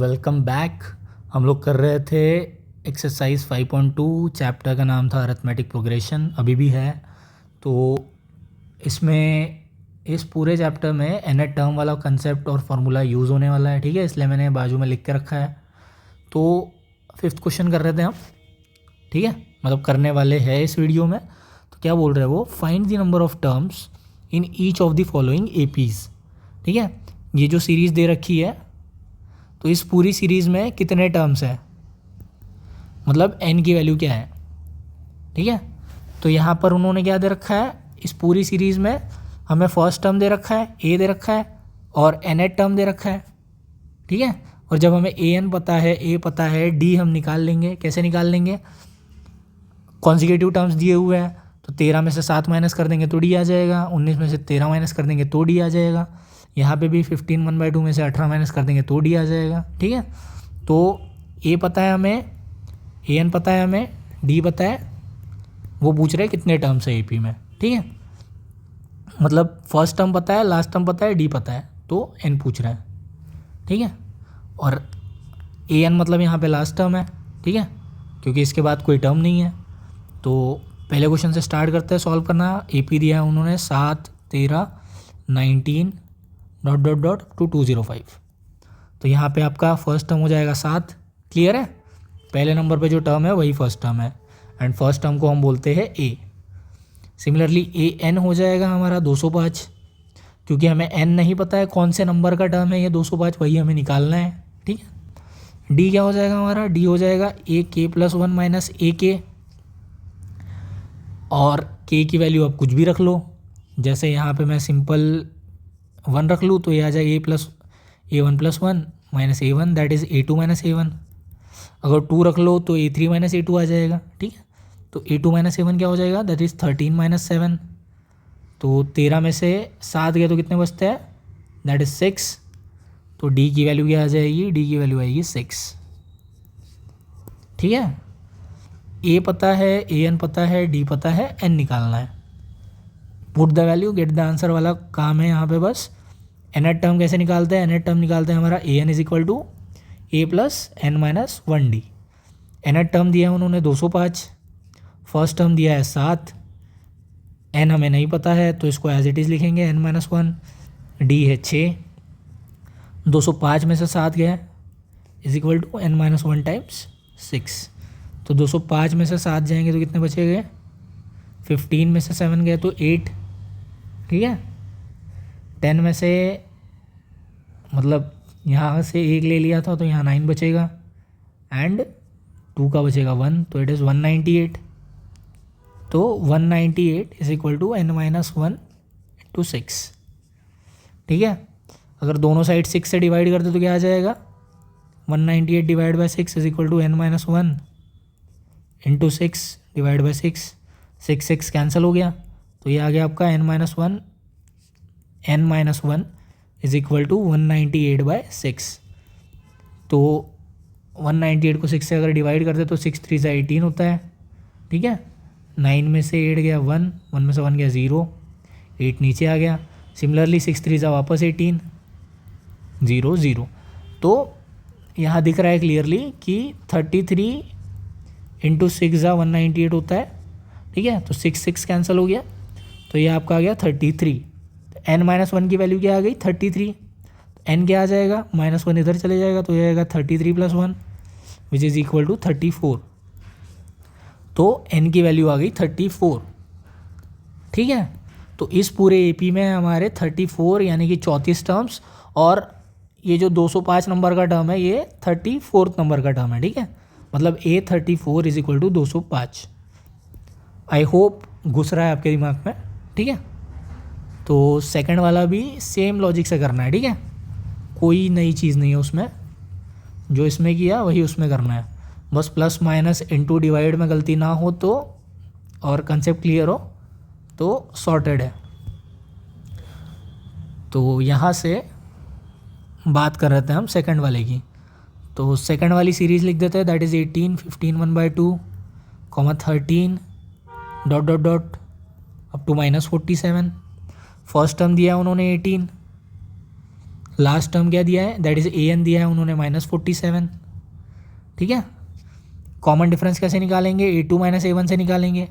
Welcome back. हम लोग कर रहे थे एक्सरसाइज 5.2, चैप्टर का नाम था अरिथमेटिक प्रोग्रेशन, अभी भी है। तो इसमें इस पूरे चैप्टर में एनएट टर्म वाला कंसेप्ट और फार्मूला यूज़ होने वाला है, ठीक है, इसलिए मैंने बाजू में लिख के रखा है। तो 5th क्वेश्चन कर रहे थे हम, ठीक है, मतलब करने वाले हैं इस वीडियो में। तो क्या बोल रहे हैं वो, find the number of terms in each of the following APs, ठीक है। ये जो सीरीज़ दे रखी है, तो इस पूरी सीरीज़ में कितने टर्म्स हैं, मतलब n की वैल्यू क्या है, ठीक है। तो यहाँ पर उन्होंने क्या दे रखा है, इस पूरी सीरीज़ में हमें फर्स्ट टर्म दे रखा है, a दे रखा है, और nth टर्म दे रखा है, ठीक है। और जब हमें an पता है, a पता है, d हम निकाल लेंगे। कैसे निकाल लेंगे, कॉन्जिक्यूटिव टर्म्स दिए हुए हैं, तो 13 में से 7 माइनस कर देंगे तो d आ जाएगा, 19 में से 13 माइनस कर देंगे तो d आ जाएगा, यहाँ पे भी 15 1/2 में से 18 माइनस कर देंगे तो d आ जाएगा, ठीक है। तो a पता है हमें, an पता है हमें, d पता है, वो पूछ रहे हैं कितने टर्म्स है AP में, ठीक है। मतलब फर्स्ट टर्म पता है, लास्ट टर्म पता है, d पता है, तो n पूछ रहा है, ठीक है। और an मतलब यहाँ पे लास्ट टर्म है, ठीक है, क्योंकि इसके बाद कोई टर्म नहीं है। तो पहले क्वेश्चन से स्टार्ट करते हैं सॉल्व करना। AP दिया है उन्होंने 7 13 19 ... टू 205। तो यहाँ पे आपका फर्स्ट टर्म हो जाएगा 7, क्लियर है। पहले नंबर पे जो टर्म है वही फर्स्ट टर्म है, एंड फर्स्ट टर्म को हम बोलते हैं a। सिमिलरली an हो जाएगा हमारा 205, क्योंकि हमें n नहीं पता है कौन से नंबर का टर्म है ये 205, वही हमें निकालना है, ठीक है। d क्या हो जाएगा हमारा, d हो जाएगा ak+1 माइनस ak, और k की वैल्यू आप कुछ भी रख लो, जैसे यहाँ पे मैं सिंपल 1 रख लूँ तो ये आ जाए a1+1 minus a1, that is a2 minus a1। अगर 2 रख लो तो a3 माइनस a2 आ जाएगा, ठीक है। तो a2 माइनस a1 क्या हो जाएगा, दैट इज़ 13 माइनस 7। तो 13 में से 7 गया तो कितने बचते हैं, दैट इज़ 6। तो d की वैल्यू क्या आ जाएगी, d की वैल्यू आएगी 6, ठीक है। a पता है, an पता है, d पता है, n निकालना है। Put the value get the answer वाला काम है यहाँ पे बस। nth टर्म कैसे निकालते हैं, nth टर्म निकालते हैं हमारा an is equal to a plus n minus 1d। nth term दिया है उन्होंने 205, फर्स्ट टर्म दिया है 7, n हमें नहीं पता है तो इसको एज इट इज़ लिखेंगे n माइनस 1, d है 6, 205 में से 7 गया is equal to n minus 1 times 6। तो 205 में से 7 जाएंगे तो कितने बचे गए, 15 में से 7 गए तो 8, ठीक है। 10 में से मतलब यहाँ से 1 ले लिया था तो यहाँ 9 बचेगा, एंड 2 का बचेगा 1, तो इट इज़ 198। तो 198 is equal to n minus 1 into 6, ठीक है। अगर दोनों साइड 6 से डिवाइड कर दे तो क्या आ जाएगा, 198 divide by 6 is equal to n minus 1 into 6 divide by 6, 6 cancel हो गया, तो ये आ गया आपका n minus 1 is equal to 198 by 6। तो 198 को 6 से अगर डिवाइड करते तो 6 3 से 18 होता है, ठीक है। 9 में से 8 गया 1, 1 में से 1 गया 0, 8 नीचे आ गया। सिमिलरली 6 3 से वापस 18, 0 0। तो यहाँ दिख रहा है क्लियरली कि 33 इंटू 6 जा 198 होता है, ठीक है। तो 6 कैंसिल हो गया, तो ये आपका आ गया 33। n माइनस 1 की वैल्यू क्या आ गई, 33। n क्या आ जाएगा, माइनस 1 इधर चले जाएगा तो ये आएगा 33 + 1 विच इज़ इक्वल टू 34। तो n की वैल्यू आ गई 34, ठीक है। तो इस पूरे AP में हमारे 34 यानी कि 34 टर्म्स, और ये जो 205 नंबर का टर्म है ये 34th नंबर का टर्म है, ठीक है। मतलब A34 is equal to 205। I hope घुस रहा है आपके दिमाग में, ठीक है। तो सेकंड वाला भी सेम लॉजिक से करना है, ठीक है, कोई नई चीज़ नहीं है उसमें, जो इसमें किया वही उसमें करना है, बस प्लस माइनस इंटू डिवाइड में गलती ना हो तो, और कंसेप्ट क्लियर हो तो सॉर्टेड है। तो यहाँ से बात कर रहे थे हम सेकंड वाले की, तो सेकंड वाली सीरीज़ लिख देते हैं, that is 18 15 1/2 13 ... up to -47। First term दिया उन्होंने 18, लास्ट टर्म क्या दिया है, दैट इज़ an दिया है उन्होंने -47, ठीक है। कॉमन डिफरेंस कैसे निकालेंगे, a2 माइनस a1 से निकालेंगे।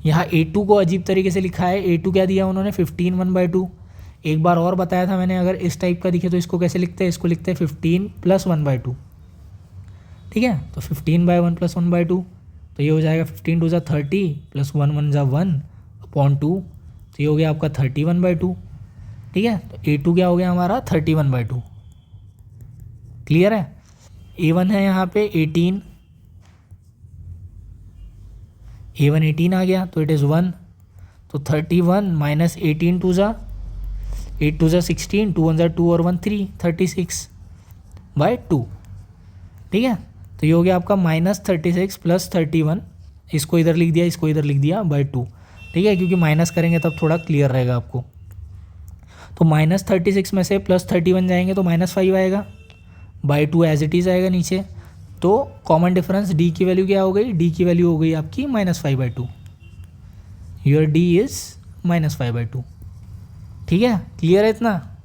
यहाँ a2 को अजीब तरीके से लिखा है, a2 क्या दिया उन्होंने 15 1/2। एक बार और बताया था मैंने, अगर इस टाइप का दिखे तो इसको कैसे लिखते हैं, इसको लिखते हैं 15 + 1/2, ठीक है। तो 15/1 + 1/2, तो ये हो जाएगा 15 2 = 30 + 1 1 = 1/2, तो ये हो गया आपका 31/2, ठीक है। तो a2 क्या हो गया हमारा 31/2, क्लियर है। a1 है यहाँ पे 18, a1 18 आ गया तो इट इज़ 1, तो 31 - 18 2 ज़ा 8 2 ज़ा 16, 2 1 ज़ा 2 और 1 3, 36/2, ठीक है। तो ये हो गया आपका -36 + 31, इसको इधर लिख दिया, इसको इधर लिख दिया /2, ठीक है, क्योंकि माइनस करेंगे तब थोड़ा क्लियर रहेगा आपको। तो -36 में से +31 जाएंगे तो -5 आएगा, /2 एज इट इज़ आएगा नीचे। तो कॉमन डिफरेंस d की वैल्यू क्या हो गई, d की वैल्यू हो गई आपकी -5/2, योर d इज़ -5/2, ठीक है। क्लियर है इतना।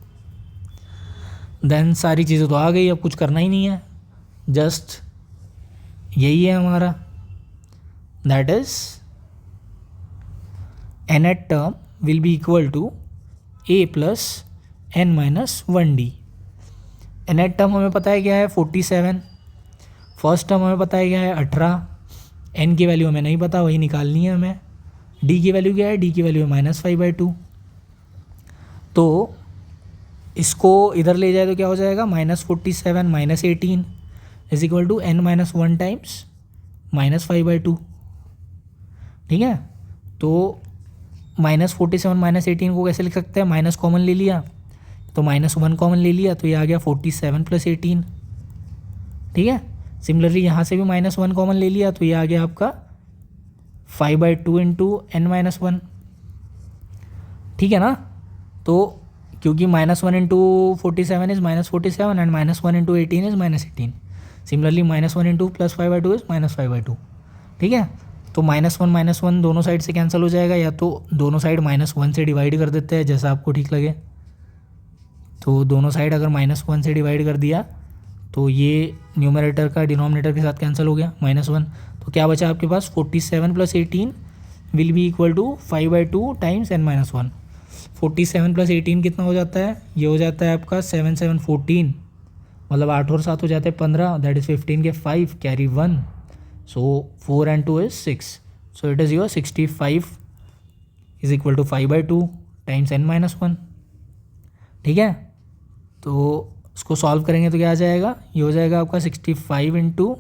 देन सारी चीज़ें तो आ गई, अब कुछ करना ही नहीं है, जस्ट यही है हमारा, that is nth term will be equal to a + n - 1d। nth term हमें पता है क्या है 47, फर्स्ट टर्म हमें पता है क्या है 18, n की वैल्यू हमें नहीं पता, वही निकालनी है हमें। d की वैल्यू क्या है, d की वैल्यू है -5/2, तो इसको इधर ले जाए तो क्या हो जाएगा, -47 - 18 = n - 1 टाइम्स -5/2, ठीक है। तो -47 - 18 को कैसे लिख सकते हैं, माइनस कॉमन ले लिया तो -1 कॉमन ले लिया, तो ये आ गया 47 + 18, ठीक है। सिमिलरली यहाँ से भी -1 कॉमन ले लिया तो ये आ गया आपका 5/2 × n - 1, ठीक है ना। तो क्योंकि -1 × 47 is -47 and -1 × 18 is -18, similarly -1 × +5/2 is -5/2, ठीक है। तो -1 - 1 दोनों साइड से कैंसिल हो जाएगा, या तो दोनों साइड -1 से डिवाइड कर देते हैं, जैसा आपको ठीक लगे। तो दोनों साइड अगर -1 से डिवाइड कर दिया तो ये न्यूमरेटर का डिनोमिनेटर के साथ कैंसिल हो गया -1, तो क्या बचा आपके पास 47 + 18 will be equal to 5/2 times n - 1। 47 + 18 कितना हो जाता है, ये हो जाता है आपका 7 7 14, मतलब 8 और 7 हो जाते हैं 15, दैट इज़ 15 के 5 carry 1, so 4 and 2 is 6, so it is your 65 is equal to 5/2 times n - 1, ठीक है। तो इसको सॉल्व करेंगे तो क्या आ जाएगा, ये हो जाएगा आपका 65 ×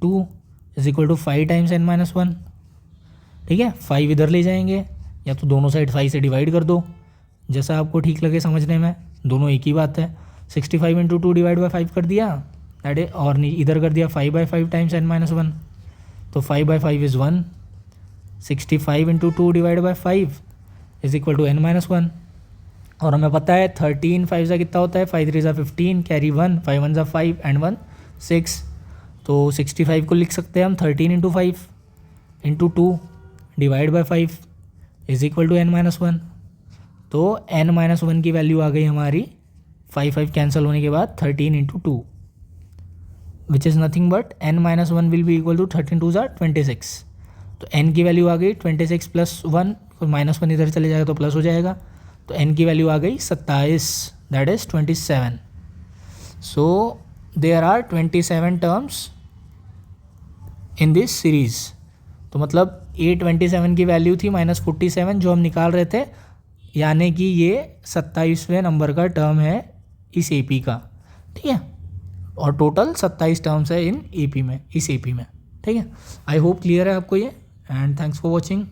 2 is equal to 5 times n - 1, ठीक है। 5 इधर ले जाएंगे, या तो दोनों साइड 5 से डिवाइड कर दो, जैसा आपको ठीक लगे समझने में, दोनों एक ही बात है। 65 × 2 / 5 कर दिया, दैट इज, और इधर कर दिया 5/5 टाइम्स n - 1, तो 5/5 is 1, 65 × 2 / 5 is equal to n - 1, और हमें पता है 13 5 ज़ा कितना होता है, 5 3 ज़ा 15 कैरी 1, 5 1 ज़ा 5 एंड 1 6, तो 65 को लिख सकते हैं हम 13 × 5 × 2 / 5 इज इक्वल टू n - 1, तो n - 1 की वैल्यू आ गई हमारी 5 कैंसिल होने के बाद 13 × 2, which is nothing but n - 1 will be equal to 13 2 ज़ा 26, तो n की वैल्यू आ गई 26 + 1, -1 इधर चले जाएगा तो प्लस हो जाएगा, तो n की वैल्यू आ गई 27, that is 27। So there are 27 terms in this series, तो मतलब a27 की वैल्यू थी -47 जो हम निकाल रहे थे, यानी कि ये 27वें नंबर का टर्म है इस AP का, ठीक है। और टोटल 27 टर्म्स है इन AP में, इस AP में, ठीक है। आई होप क्लियर है आपको ये, एंड थैंक्स फॉर वॉचिंग।